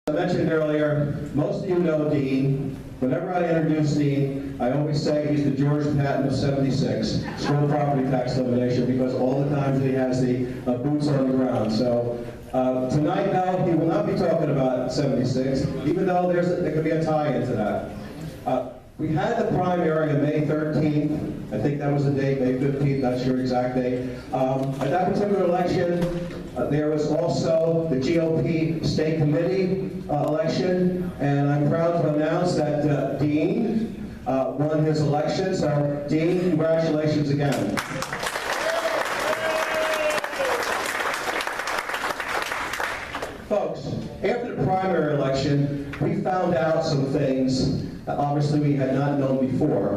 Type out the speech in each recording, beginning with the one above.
I mentioned earlier, most of you know Dean. Whenever I introduce Dean, I always say he's the George Patton of 76, school property tax elimination, because all the times he has the boots on the ground. So tonight, though, he will not be talking about 76, even though there could be a tie into that. We had the primary on May 13th. I think that was the date, May 15th, not sure exact date. At that particular election, there was also the GOP state committee election, and I'm proud to announce that Dean won his election. So, Dean, congratulations again. Folks, after the primary election, we found out some things that obviously we had not known before.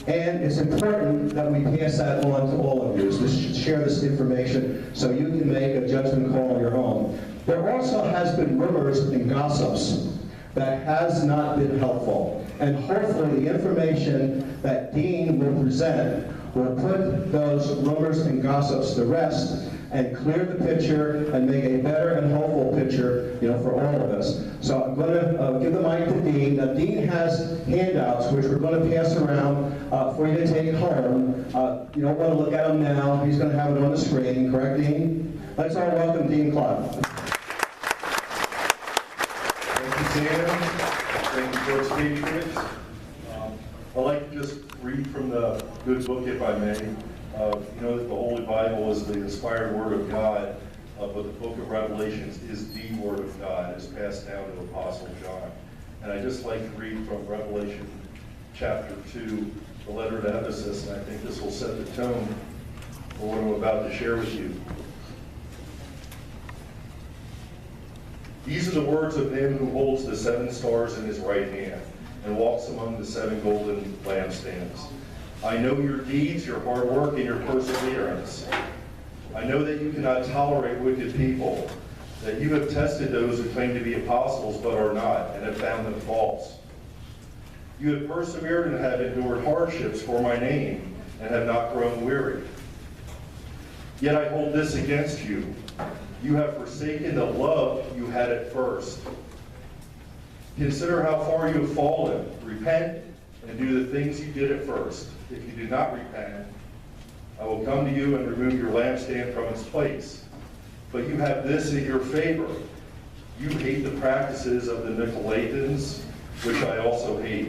And it's important that we pass that on to all of you, to share this information so you can make a judgment call on your own. There also has been rumors and gossips that has not been helpful. And hopefully the information that Dean will present will put those rumors and gossips to rest and clear the picture and make a better and hopeful picture, for all of us. So I'm going to give the mic to Dean. Now, Dean has handouts which we're going to pass around for you to take home. You don't want to look at them now. He's going to have it on the screen. Correct, Dean? Let's all welcome Dean Klopp. Thank you, Sam. Thank you, George Patriots. I'd like to just read from the good book, if I may. You know that the Holy Bible is the inspired Word of God, but the book of Revelations is the Word of God, as passed down to Apostle John. And I'd just like to read from Revelation chapter 2, the letter to Ephesus, and I think this will set the tone for what I'm about to share with you. These are the words of him who holds the 7 stars in his right hand and walks among the 7 golden lampstands. I know your deeds, your hard work, and your perseverance. I know that you cannot tolerate wicked people, that you have tested those who claim to be apostles but are not, and have found them false. You have persevered and have endured hardships for my name, and have not grown weary. Yet I hold this against you. You have forsaken the love you had at first. Consider how far you have fallen. Repent and do the things you did at first. If you do not repent, I will come to you and remove your lampstand from its place. But you have this in your favor. You hate the practices of the Nicolaitans, which I also hate.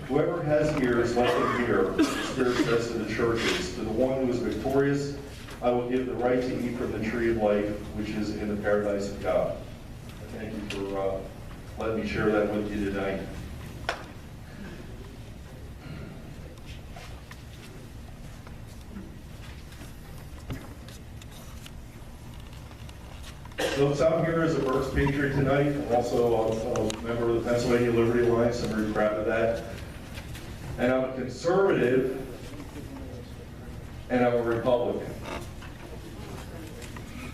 Whoever has ears, let them hear what the Spirit says to the churches. To the one who is victorious, I will give the right to eat from the tree of life, which is in the paradise of God. Thank you for letting me share that with you tonight. Folks, I'm here as a Berks Patriot tonight. I'm also a member of the Pennsylvania Liberty Alliance. I'm very proud of that. And I'm a conservative, and I'm a Republican.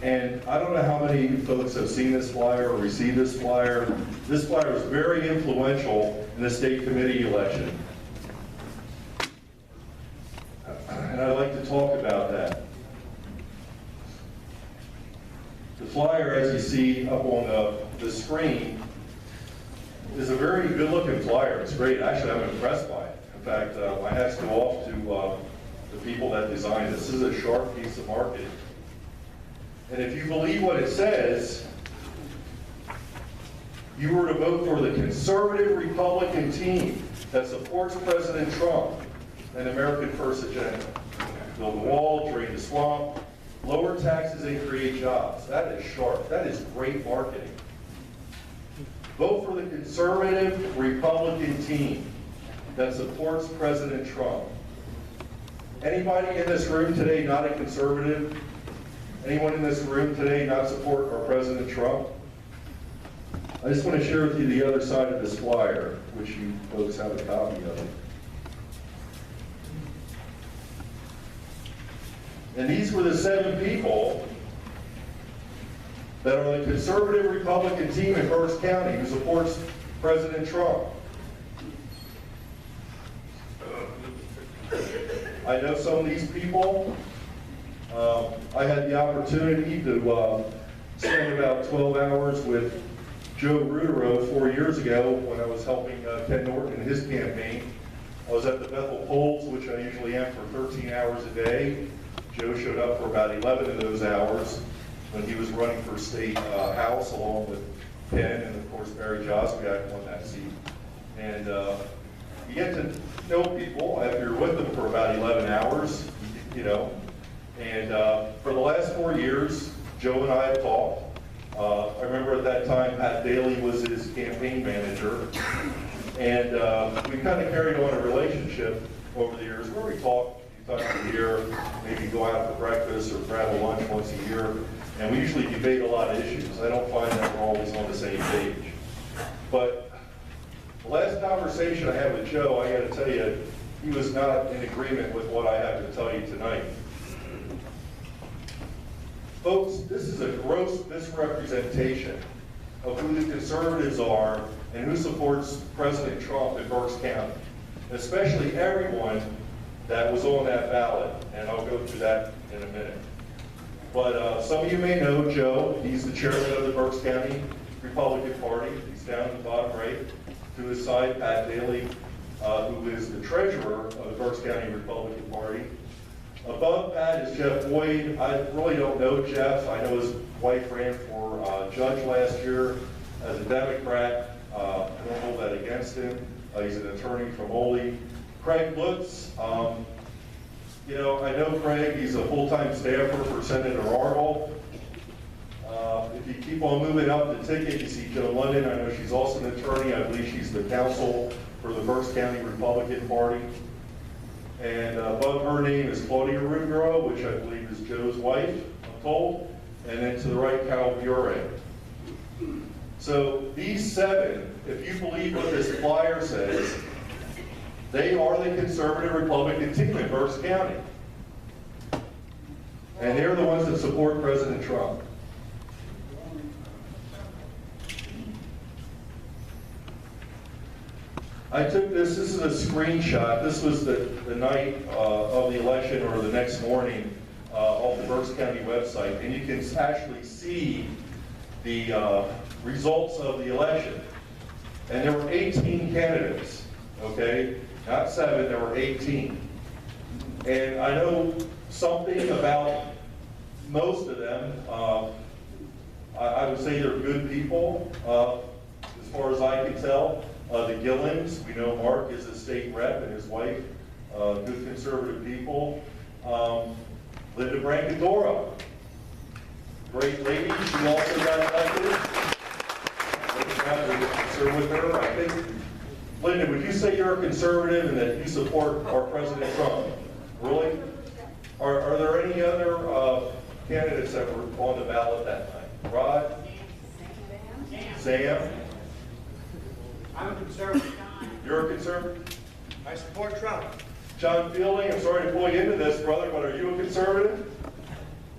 And I don't know how many folks have seen this flyer or received this flyer. This flyer was very influential in the state committee election. And I'd like to talk about that. The flyer, as you see up on the screen, is a very good-looking flyer. It's great. Actually, I'm impressed by it. In fact, my hats go off to the people that designed this. This is a sharp piece of marketing. And if you believe what it says, you were to vote for the conservative Republican team that supports President Trump and American First agenda. Build the wall, drain the swamp, lower taxes and create jobs. That is sharp. That is great marketing. Vote for the conservative Republican team that supports President Trump. Anybody in this room today not a conservative? Anyone in this room today not support our President Trump? I just want to share with you the other side of this flyer, which you folks have a copy of it. And these were the 7 people that are the conservative Republican team in Berks County who supports President Trump. I know some of these people. I had the opportunity to spent about 12 hours with Joe Rudero 4 years ago when I was helping Ken Norton in his campaign. I was at the Bethel polls, which I usually am for 13 hours a day. Joe showed up for about 11 of those hours when he was running for state house along with Ken and of course Barry Joswiak won that seat. And you get to know people after you're with them for about 11 hours, you know. And for the last 4 years, Joe and I have talked. I remember at that time Pat Daly was his campaign manager. And we kind of carried on a relationship over the years where we talk a few times a year, maybe go out for breakfast or grab a lunch once a year. And we usually debate a lot of issues. I don't find that we're always on the same page. But the last conversation I had with Joe, I got to tell you, he was not in agreement with what I have to tell you tonight. Folks, this is a gross misrepresentation of who the conservatives are and who supports President Trump in Berks County, especially everyone that was on that ballot, and I'll go through that in a minute. But some of you may know Joe. He's the chairman of the Berks County Republican Party. He's down at the bottom right. To his side, Pat Daly, who is the treasurer of the Berks County Republican Party. Above Pat is Jeff Boyd. I really don't know Jeff. I know his wife ran for judge last year as a Democrat. I don't hold that against him. He's an attorney from Ole. Craig Lutz, you know, I know Craig. He's a full-time staffer for Senator Arnold. If you keep on moving up the ticket, you see Joe London. I know she's also an attorney. I believe she's the counsel for the Berks County Republican Party. And above her name is Claudia Ruggiero, which I believe is Joe's wife, I'm told. And then to the right, Cal Bure. So these seven, if you believe what this flyer says, they are the conservative Republican team in Berks County. And they're the ones that support President Trump. I took this is a screenshot. This was the night of the election or the next morning off the Berks County website. And you can actually see the results of the election. And there were 18 candidates, okay? Not 7, there were 18. And I know something about most of them. I would say they're good people, as far as I can tell. The Gillens, we know Mark is a state rep and his wife, good conservative people. Linda Brancadora, great lady, she also got elected. Serve with her, I think. Linda, would you say you're a conservative and that you support our President Trump? Really? Are there any other candidates that were on the ballot that night? Rod? Sam? I'm a conservative. You're a conservative? I support Trump. John Fielding, I'm sorry to pull you into this, brother, but are you a conservative?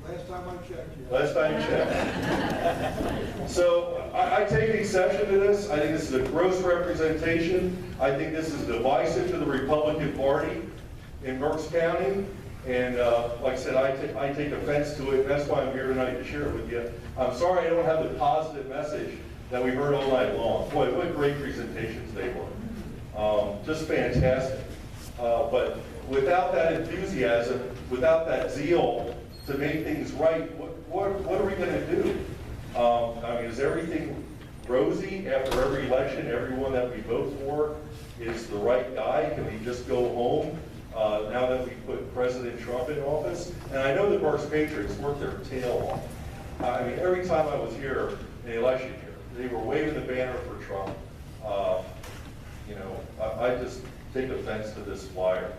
Last time I checked. Yeah. Last time you checked. So I take exception to this. I think this is a gross representation. I think this is divisive to the Republican Party in Berks County. And like I said, I take offense to it. That's why I'm here tonight to share it with you. I'm sorry I don't have the positive message that we heard all night long. Boy, what great presentations they were. Just fantastic. But without that enthusiasm, without that zeal to make things right, what are we going to do? I mean, is everything rosy after every election? Everyone that we vote for is the right guy? Can we just go home now that we put President Trump in office? And I know the Berks Patriots worked their tail off. I mean, every time I was here in the election year, they were waving the banner for Trump. You know, I just take offense to this flyer.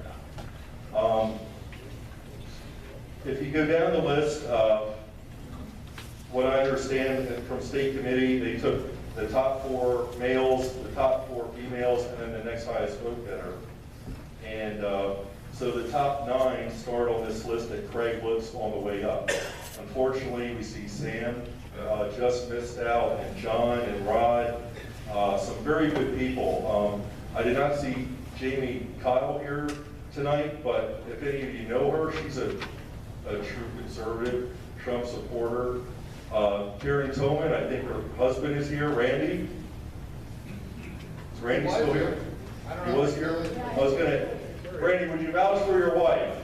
If you go down the list, what I understand from state committee, they took the top 4 males, the top 4 females, and then the next highest vote getter. And so the top 9 start on this list at Craig Lutz on the way up. Unfortunately, we see Sam just missed out, and John and Rod, some very good people. I did not see Jamie Kyle here tonight, but if any of you know her, she's a true conservative, Trump supporter. Karen Tillman, I think her husband is here. Randy? Is Randy still here? He was here? I was gonna, Randy, would you vouch for your wife?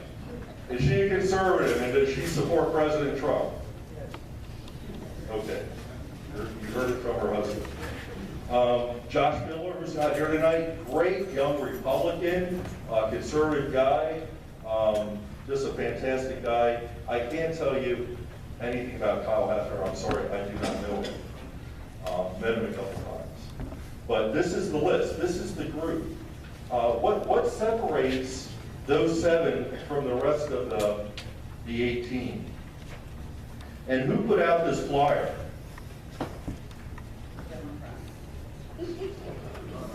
Is she a conservative and does she support President Trump? Okay. You heard it from her husband. Josh Miller, who's not here tonight, great young Republican, conservative guy, just a fantastic guy. I can't tell you anything about Kyle Hefner. I'm sorry, I do not know him. Met him a couple times. But this is the list. This is the group. What separates those 7 from the rest of the 18? And who put out this flyer?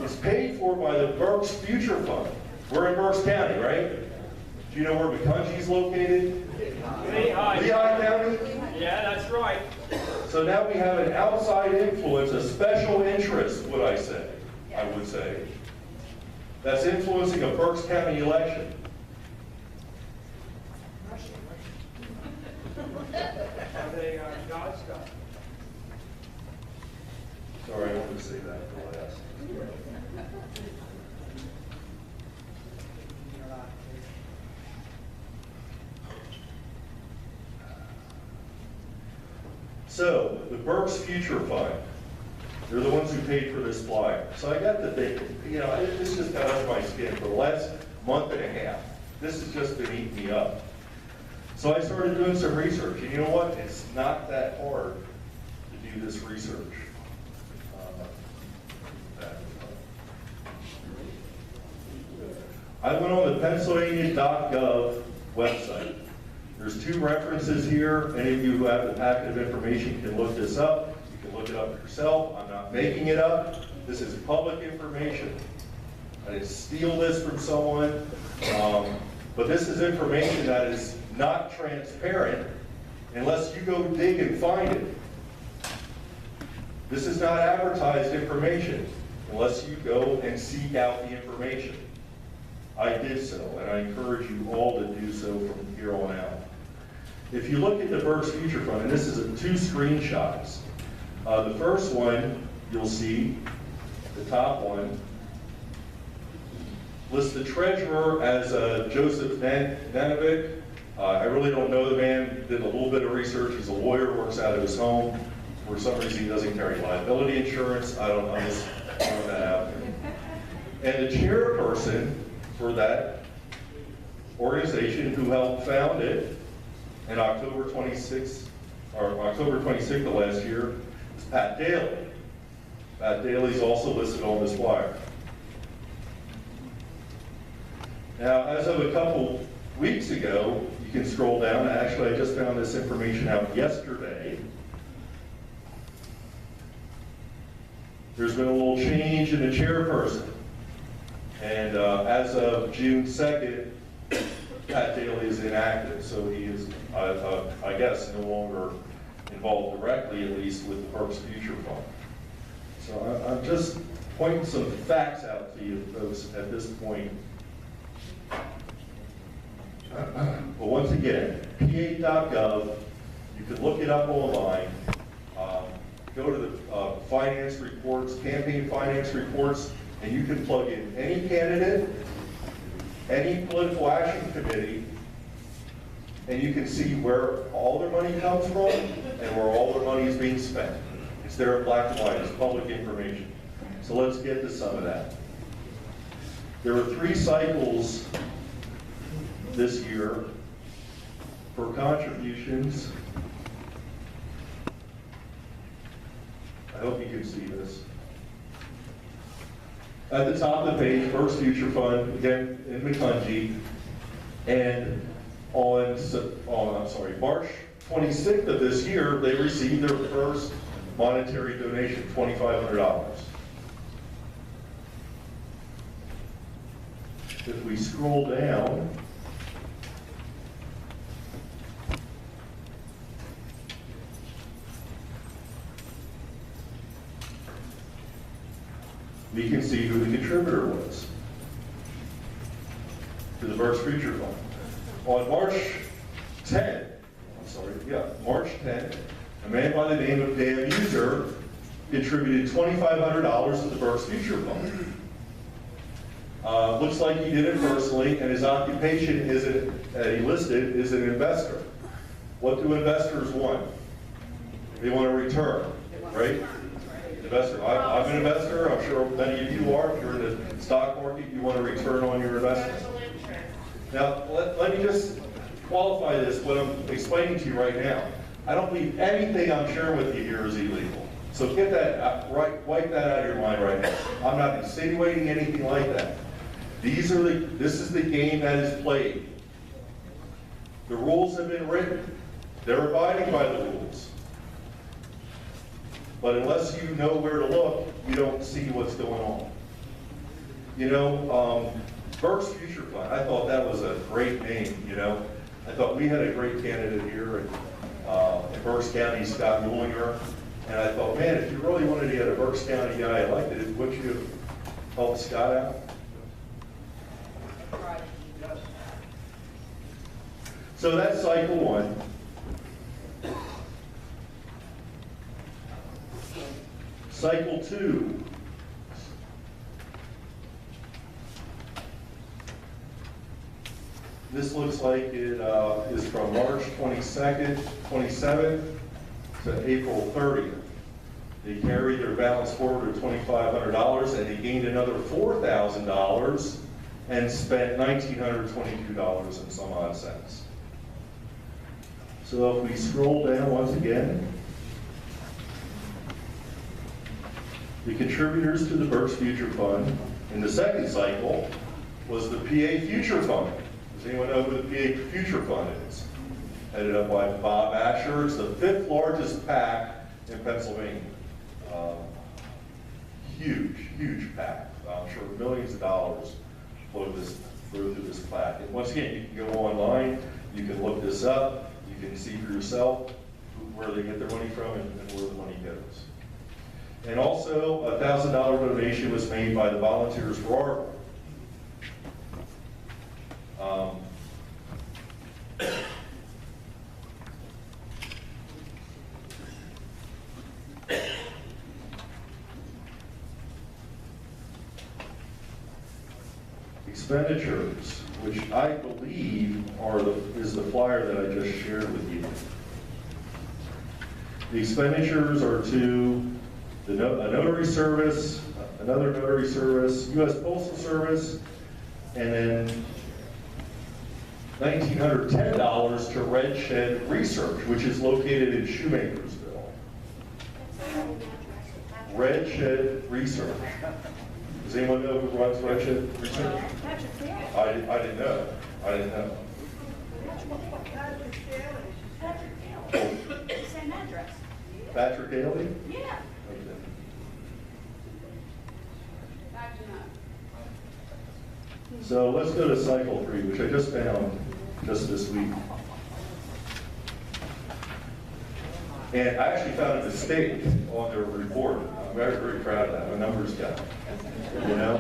It's paid for by the Berks Future Fund. We're in Berks County, right? Do you know where McCungy's located? Lehigh County? Yeah, that's right. So now we have an outside influence, a special interest, would I say, I would say, that's influencing a Berks County election. Are they God's stuff? Sorry, I wanted to say that for last. So, the Berks Future Fund, they're the ones who paid for this flyer. So I got to think, this just got under my skin for the last month and a half. This has just been eating me up. So I started doing some research, and you know what? It's not that hard to do this research. I went on the Pennsylvania.gov website. There's 2 references here. Any of you who have the packet of information can look this up. You can look it up yourself. I'm not making it up. This is public information. I didn't steal this from someone, but this is information that is not transparent unless you go dig and find it. This is not advertised information unless you go and seek out the information. I did so, and I encourage you all to do so from here on out. If you look at the Berks Future Fund, and this is 2 screenshots. The first one, you'll see, the top one, lists the treasurer as Joseph Nanovic. I really don't know the man, did a little bit of research. He's a lawyer, works out of his home. For some reason, he doesn't carry liability insurance. I don't know, I'm just throwing that out there. And the chairperson for that organization who helped found it in October 26th of last year is Pat Daly. Pat Daly is also listed on this flyer. Now, as of a couple weeks ago, you can scroll down. Actually, I just found this information out yesterday. There's been a little change in the chairperson. And as of June 2nd, Pat Daly is inactive, so he is, I guess, no longer involved directly, at least, with the Berks Future Fund. So I'm just pointing some facts out to you folks at this point. But once again, pa.gov, you can look it up online. Go to the finance reports, campaign finance reports, and you can plug in any candidate, any political action committee, and you can see where all their money comes from and where all their money is being spent. It's there in black and white, it's public information. So let's get to some of that. There were 3 cycles this year for contributions. I hope you can see this. At the top of the page, Berks Future Fund, again in McCungy, and on March 26th of this year, they received their first monetary donation, $2,500. If we scroll down, we can see who the contributor was to the Berks Future Fund. On March 10th, A man by the name of Dan User contributed $2,500 to the Berks Future Fund. Looks like he did it personally, and his occupation he listed is an investor. What do investors want? They want a return, right? Investor. I'm an investor. I'm sure many of you are. If you're in the stock market, you want a return on your investment. Now, let me just qualify this, what I'm explaining to you right now. I don't believe anything I'm sharing with you here is illegal. So get that, wipe that out of your mind right now. I'm not insinuating anything like that. This is the game that is played. The rules have been written. They're abiding by the rules. But unless you know where to look, you don't see what's going on. You know, Berks Future Fund, I thought that was a great name, you know. I thought we had a great candidate here in Berks County, Scott Muellinger. And I thought, man, if you really wanted to get a Berks County guy elected, wouldn't you help Scott out? So that's cycle one. Cycle two. This looks like it is from March 27th to April 30th. They carried their balance forward to $2,500, and they gained another $4,000 and spent $1,922 and some odd cents. So if we scroll down once again, the contributors to the Berks Future Fund in the second cycle was the PA Future Fund. Does anyone know who the PA Future Fund is? Headed up by Bob Asher. It's the 5th largest PAC in Pennsylvania. Huge, huge PAC. I'm sure millions of dollars flow through this PAC. And once again, you can go online, you can look this up, you can see for yourself where they get their money from and where the money goes. And also, a $1,000 donation was made by the Volunteers for Arbor. Expenditures, which I believe is the flyer that I just shared with you. The expenditures are to a notary service, another notary service, U.S. Postal Service, and then $1,910 to Red Shed Research, which is located in Shoemakersville. Red Shed Research. Does anyone know who runs Red Shed Research? I didn't know. I didn't know. Same address. Patrick Haley? Yeah. Okay. So let's go to cycle 3, which I just found just this week. And I actually found a mistake on their report. I'm very, very proud of that. I'm a numbers guy, you know?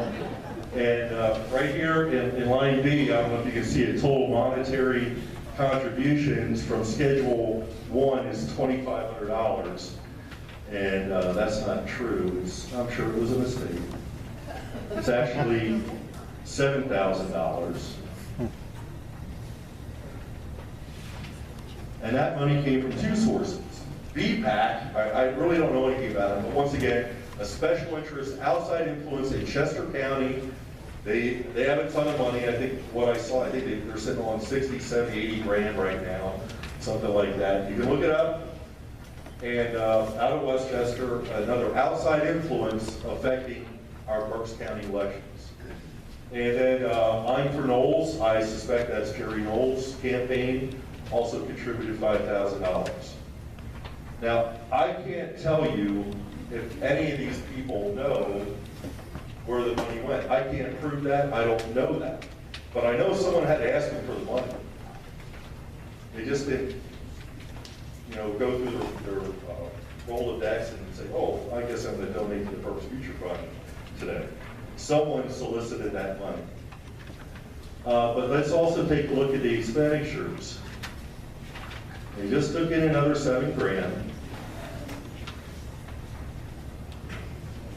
And right here in line B, I don't know if you can see it, total monetary contributions from Schedule 1 is $2,500. And that's not true. I'm sure it was a mistake. It's actually $7,000. And that money came from 2 sources. BPAC, I really don't know anything about it, but once again, a special interest outside influence in Chester County. They have a ton of money. I think what I saw, I think they're sitting on 60, 70, 80 grand right now, something like that. You can look it up. And out of Westchester, another outside influence affecting our Berks County elections. And then I'm for Knowles. I suspect that's Jerry Knowles' campaign, also contributed $5,000. Now, I can't tell you if any of these people know where the money went. I can't prove that. I don't know that. But I know someone had to ask them for the money. They just didn't, you know, go through their Rolodex and say, oh, I guess I'm going to donate to the Berks Future Fund today. Someone solicited that money. But let's also take a look at the expenditures. They just took in another $7 grand.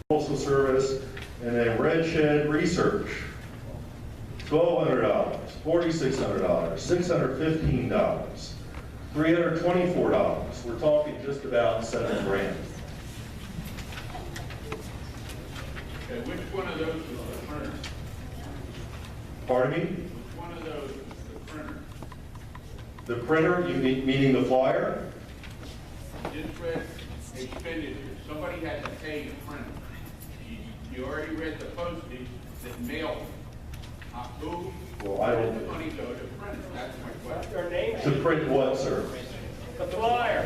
Postal Service, and then Red Shed Research, $1,200, $4,600, $615, $324. We're talking just about $7 grand. Okay, which one of those was the printer? Pardon me? Which one of those was the printer? The printer, you meaning the flyer? Just read expenditure. Somebody had to pay the printer. You already read the postage that mailed. Who? Well, I don't- Where did the money go to print? That's my question. Their name, To print what, sir? the flyer.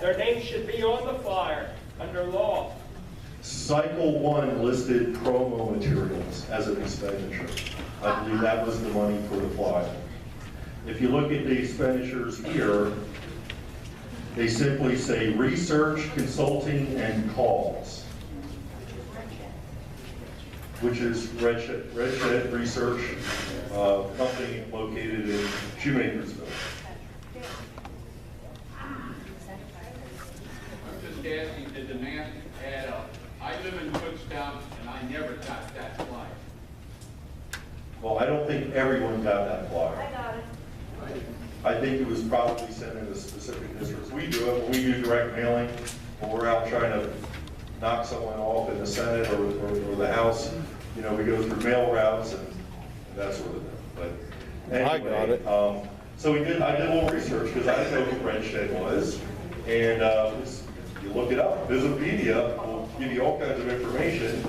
Their name should be on the flyer, under law. Cycle 1 listed promo materials as an expenditure. I believe that was the money for the flyer. If you look at the expenditures here, they simply say research, consulting, and calls, which is Red Shed Research, company located in Shoemakersville. I'm just asking, did the math add up? I live in Kutztown and I never got that flyer. Well, I don't think everyone got that flyer. I got it. I think it was probably sent in a specific districts. We do it, when we do direct mailing, when we're out trying to knock someone off in the Senate or the House, you know, we go through mail routes and that sort of thing. But anyway, I got it. So I did a little research because I didn't know who Red Shed was. And you look it up, Visipedia will give you all kinds of information.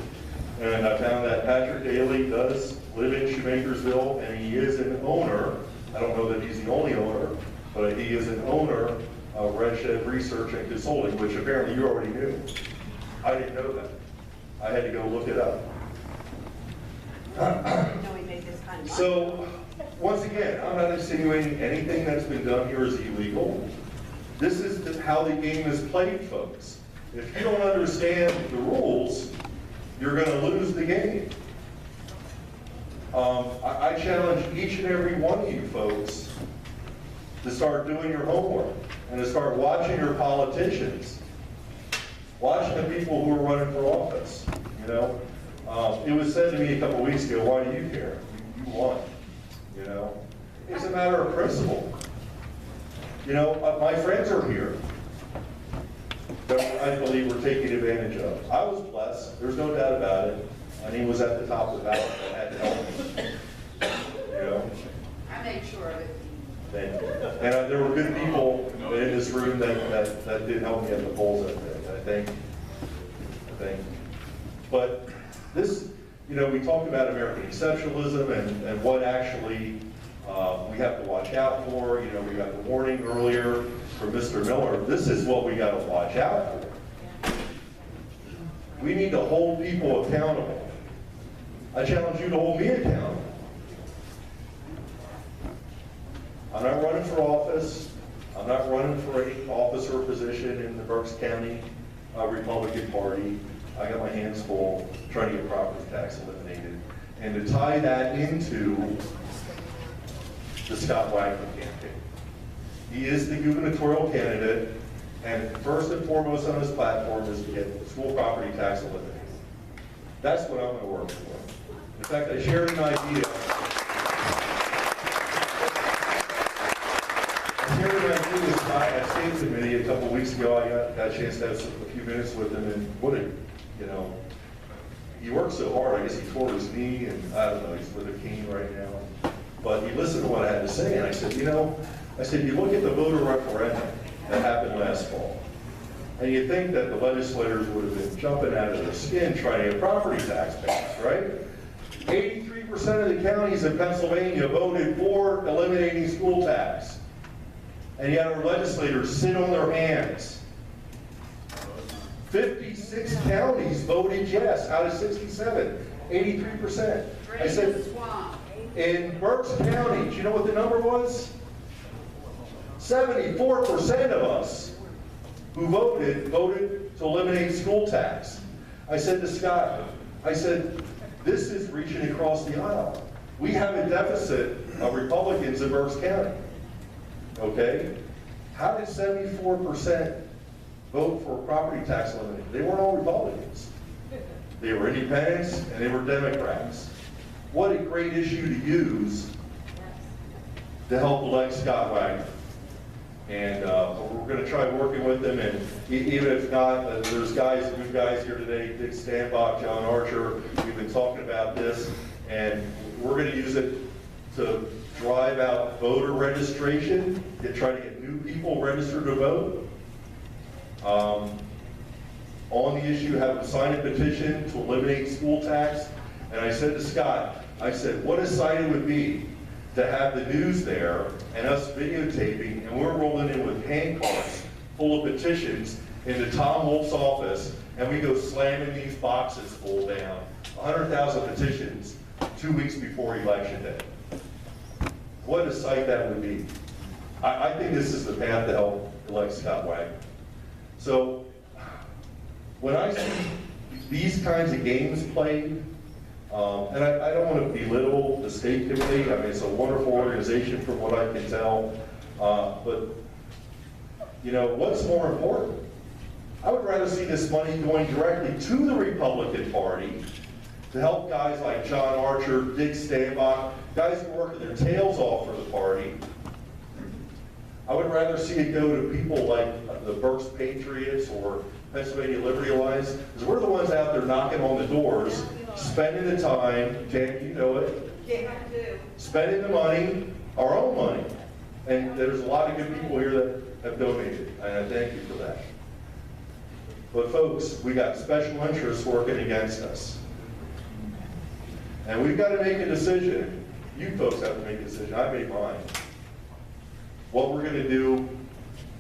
And I found that Patrick Daly does live in Shoemakersville and he is an owner. I don't know that he's the only owner, but he is an owner of Red Shed Research and Consulting, which apparently you already knew. I didn't know that. I had to go look it up. I didn't know we made this kind of money. So, once again, I'm not insinuating anything that's been done here is illegal. This is how the game is played, folks. If you don't understand the rules, you're going to lose the game. I challenge each and every one of you folks to start doing your homework and to start watching your politicians, watching the people who are running for office. You know, it was said to me a couple weeks ago, "Why do you care? You won." You know, it's a matter of principle. You know, my friends are here that I believe were taken advantage of. I was blessed. There's no doubt about it. My name was at the top of the ballot. I had to help me. You know. I made sure of it. Thank you. And there were good people in this room that did help me at the polls that day. I think. But this, you know, we talked about American exceptionalism and what actually we have to watch out for. You know, we got the warning earlier from Mr. Miller. This is what we got to watch out for. We need to hold people accountable. I challenge you to hold me accountable. I'm not running for office. I'm not running for any office or position in the Berks County Republican Party. I got my hands full trying to get property tax eliminated. And to tie that into the Scott Wagner campaign. He is the gubernatorial candidate, and first and foremost on his platform is to get school property tax eliminated. That's what I'm going to work for. In fact, I shared an idea. With Scott State Committee a couple weeks ago. I got a chance to have a few minutes with him, and what a, you know, he worked so hard. I guess he tore his knee, and I don't know, he's with a cane right now. But he listened to what I had to say, and I said, you know, you look at the voter referendum that happened last fall, and you think that the legislators would have been jumping out of their skin trying to get property tax passed, right? 83% of the counties in Pennsylvania voted for eliminating school tax. And yet our legislators sit on their hands. 56 counties voted yes out of 67, 83%. I said, in Berks County, do you know what the number was? 74% of us who voted to eliminate school tax. I said to Scott, I said, this is reaching across the aisle. We have a deficit of Republicans in Berks County. Okay? How did 74% vote for property tax elimination? They weren't all Republicans. They were independents and they were Democrats. What a great issue to use to help elect Scott Wagner. And we're going to try working with them, and even if not, there's good guys here today, Dick Stanbach, John Archer, we've been talking about this, and we're going to use it to drive out voter registration, try to get new people registered to vote. On the issue, have sign a petition to eliminate school tax, and I said to Scott, I said, what a sight it would be to have the news there and us videotaping, and we're rolling in with hand carts full of petitions into Tom Wolf's office, and we go slamming these boxes full down. 100,000 petitions 2 weeks before Election Day. What a sight that would be. I think this is the path to help elect Scott Wagner. So when I see these kinds of games played, and I don't want to belittle the state committee. I mean, it's a wonderful organization from what I can tell. But, you know, what's more important? I would rather see this money going directly to the Republican Party to help guys like John Archer, Dick Stanbach, guys who are working their tails off for the party. I would rather see it go to people like the Berks Patriots or Pennsylvania Liberty Alliance, because we're the ones out there knocking on the doors, spending the time, Jan, you know it, spending the money, our own money. And there's a lot of good people here that have donated, and I thank you for that. But folks, we got special interests working against us. And we've got to make a decision. You folks have to make a decision. I made mine. What we're going to do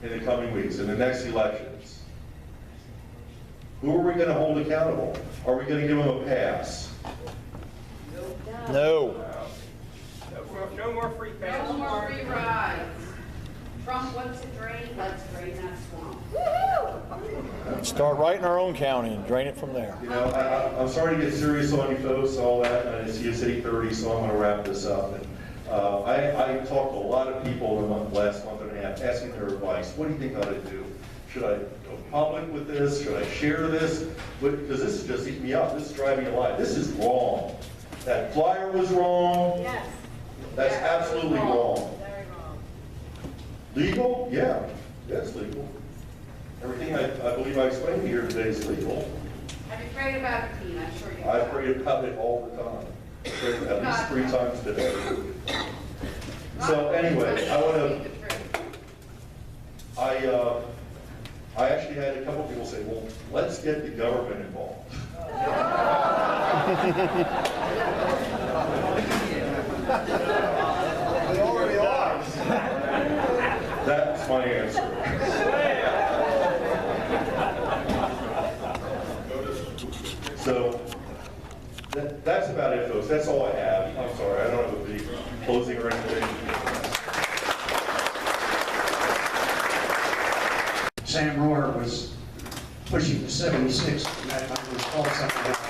in the coming weeks, in the next elections. Who are we going to hold accountable? Are we going to give them a pass? No. No more free passes. No more free rides. Trump wants to drain, let's drain that swamp. Start right in our own county and drain it from there. You know, I'm sorry to get serious on you folks, all that, and I see it's 8:30, so I'm going to wrap this up. And, I talked to a lot of people in the last month and a half asking their advice. What do you think I ought to do? Should I go public with this? Should I share this? Because this is just eating me up. This is driving me alive. This is wrong. That flyer was wrong. Yes. That's absolutely wrong. Very wrong. Legal? Yeah, that's legal. Everything I believe I explained here today is legal. Have you prayed about it, Tina? I'm sure you I have. pray about it all the time. I pray at least 3 times today. So anyway, I want to, I actually had a couple people say, well, let's get the government involved. They already are. That's my answer. So that's about it, folks. That's all I have. I'm sorry, I don't have a big closing or anything. Sam Rohr was pushing the 76, and that might was called something else.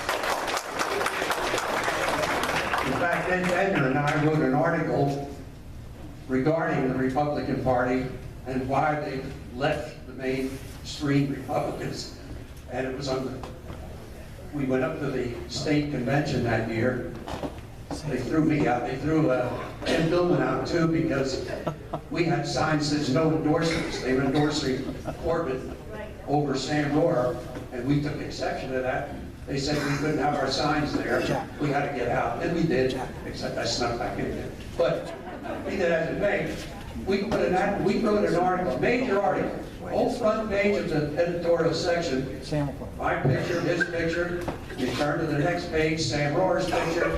In fact, Ed Bender and I wrote an article regarding the Republican Party and why they left the mainstream Republicans. And it was on the, we went up to the state convention that year. They threw me out. They threw Ed Billman out too, because we had signs that says no endorsements. They were endorsing Corbett over Sam Rohr, and we took exception to that. They said we couldn't have our signs there. We had to get out, and we did, except I snuck back in there. But be that as it may, we wrote an article, major article, whole front page of the editorial section. My picture, his picture. You turn to the next page, Sam Rohr's picture.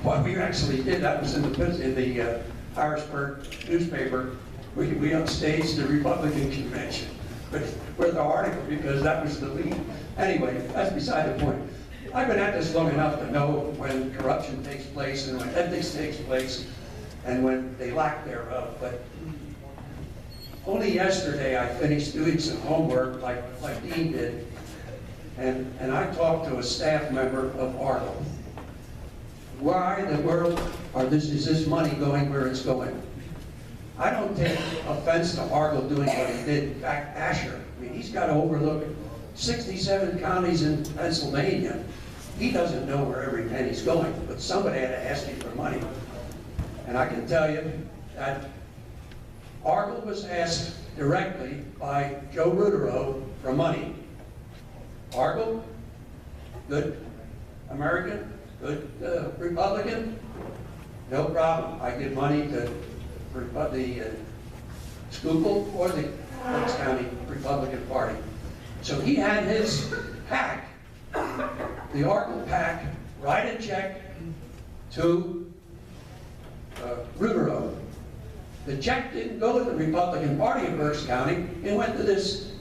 What we actually did, that was in the Harrisburg newspaper. We upstaged the Republican convention with the article because that was the lead. Anyway, that's beside the point. I've been at this long enough to know when corruption takes place and when ethics takes place and when they lack thereof. But only yesterday I finished doing some homework like Dean did, and I talked to a staff member of Argo. Why in the world is this money going where it's going? I don't take offense to Argo doing what he did. In fact, Asher, I mean, he's got to overlook 67 counties in Pennsylvania. He doesn't know where every penny's going, but somebody had to ask him for money. And I can tell you that Argyle was asked directly by Joe Rutero for money. Argyle, good American, good Republican, no problem. I give money to the Schuylkill or the Berks County Republican Party. So he had his PAC, the Argyle PAC, write a check to Rutero. The check didn't go to the Republican Party of Berks County. It went to this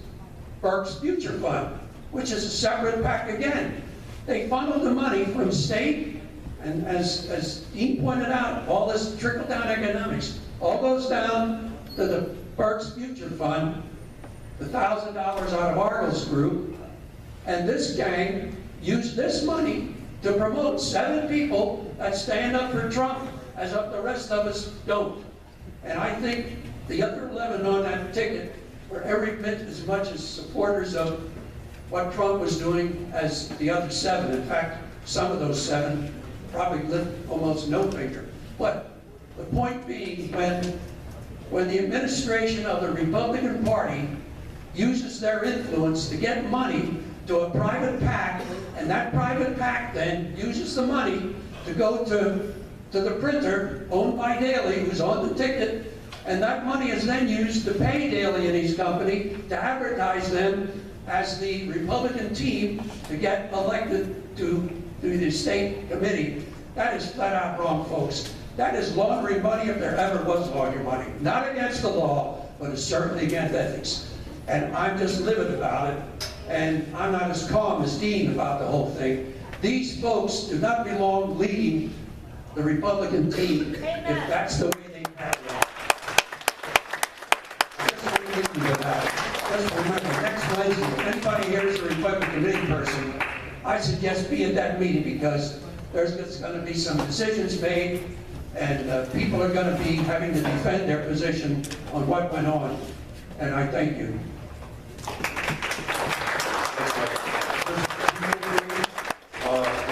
Berks Future Fund, which is a separate PAC again. They funneled the money from state, and as Dean pointed out, all this trickle-down economics all goes down to the Berks Future Fund, the $1,000 out of Argyle's group, and this gang used this money to promote 7 people that stand up for Trump, as the rest of us don't. And I think the other 11 on that ticket were every bit as much as supporters of what Trump was doing as the other 7. In fact, some of those 7 probably lift almost no finger. But the point being, when the administration of the Republican Party uses their influence to get money to a private PAC, and that private PAC then uses the money to go to the printer owned by Daley, who's on the ticket, and that money is then used to pay Daley and his company to advertise them as the Republican team to get elected to the state committee. That is flat out wrong, folks. That is laundering money if there ever was laundering money. Not against the law, but it's certainly against ethics. And I'm just livid about it, and I'm not as calm as Dean about the whole thing. These folks do not belong leading the Republican team if that's the way they have it. Just remember, next Wednesday, if anybody here is a Republican committee person, I suggest be at that meeting, because there's going to be some decisions made, and people are going to be having to defend their position on what went on. And I thank you.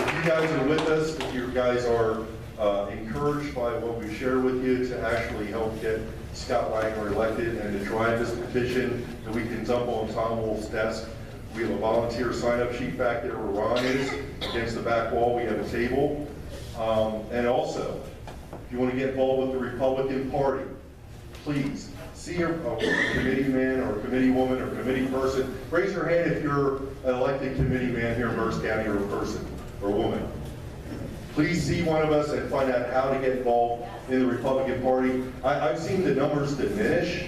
If you guys are with us, if you guys are encouraged by what we shared with you to actually help get Scott Wagner elected and to drive this petition that we can dump on Tom Wolf's desk. We have a volunteer sign-up sheet back there where Ron is. Against the back wall, we have a table. And also, if you want to get involved with the Republican Party, please see a committee man or a committee woman or a committee person. Raise your hand if you're an elected committee man here in Berks County, or a person or woman. Please see one of us and find out how to get involved in the Republican Party. I've seen the numbers diminish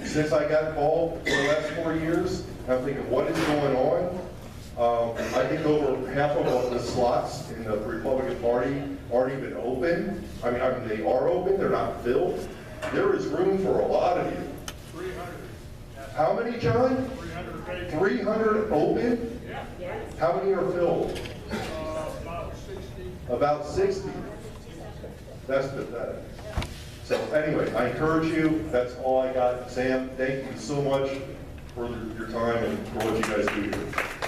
since I got involved for the last 4 years. I'm thinking, what is going on? I think over half of the slots in the Republican Party aren't even open. I mean, they are open, they're not filled. There is room for a lot of you. 300. How many, John? 300. 300 open? Yeah. How many are filled? About 60. About 60. That's pathetic. So anyway, I encourage you. That's all I got. Sam, thank you so much for your time and for what you guys do here.